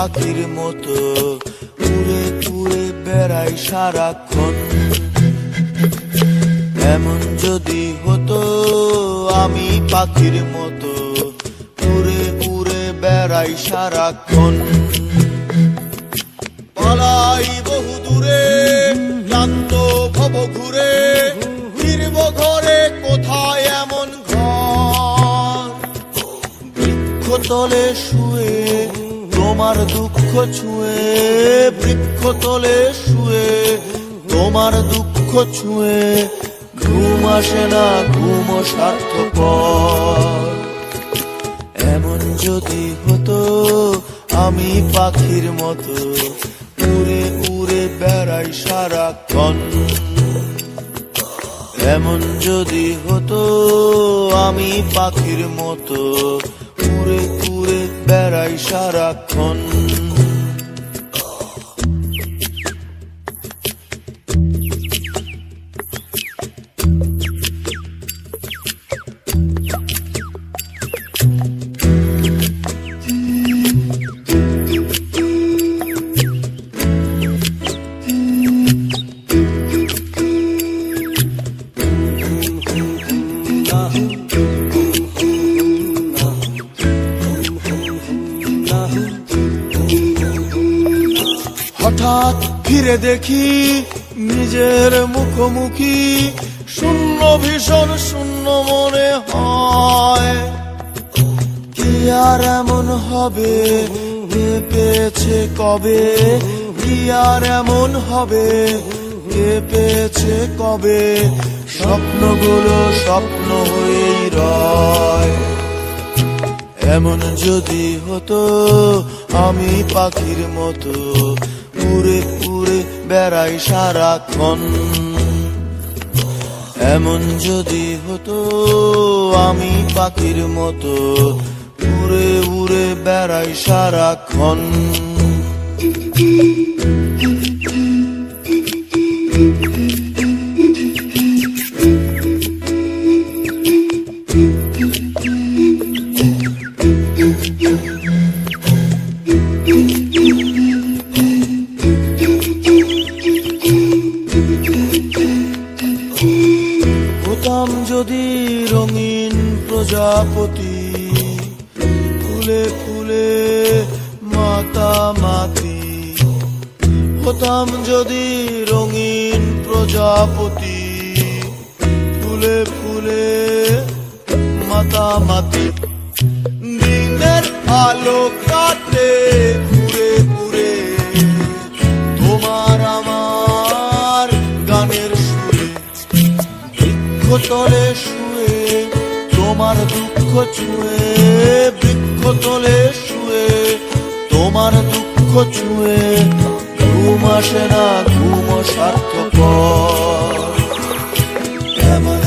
পাখির মতো উড়ে উড়ে বেড়াই সারাক্ষণ। এমন যদি হতো আমি পাখির মতো উড়ে উড়ে বেড়াই সারাক্ষণ। পালাই বহু দূরে ক্লান্ত ভব ঘুরে, ফিরব ঘরে কোথায় এমন ঘর। বৃক্ষতলে শুয়ে তোমার দুঃখ ছুঁয়ে, বৃক্ষতলে শুয়ে তোমার দুঃখ ছুঁয়ে, ঘুম আসে না ঘুম স্বার্থপর। এমন যদি হতো আমি পাখির মতো উড়ে উড়ে বেড়াই সারাক্ষণ। এমন যদি হতো আমি পাখির মতো উড়ে উড়ে বেড়াই সারাক্ষণ। হঠাৎ ফিরে দেখি নিজের মুখোমুখি, শূন্য ভীষণ শূন্য মনে হয়। কি আর এমন হবে কে পেয়েছে কবে, কি আর এমন হবে কে পেয়েছে কবে, স্বপ্নগুলো স্বপ্ন হয়েই রয়। এমন যদি হতো আমি পাখির মতো উড়ে উড়ে বেড়াই সারাক্ষণ। এমন যদি হতো আমি পাখির মতো উড়ে উড়ে বেড়াই সারাক্ষণ। হতাম যদি রঙিন প্রজাপতি, ফুলে ফুলে মাতামাতি। হতাম যদি রঙিন প্রজাপতি, ফুলে ফুলে মাতামাতি। দিনের আলো কাটে ঘুরে ঘুরে তোমার আমার গানের সুরে। বৃক্ষতলে শুয়ে তোমার দুঃখ ছুঁয়ে, বৃক্ষতলে শুয়ে তোমার দুঃখ ছুঁয়ে, ঘুম আসে না ঘুম স্বার্থপর। এমন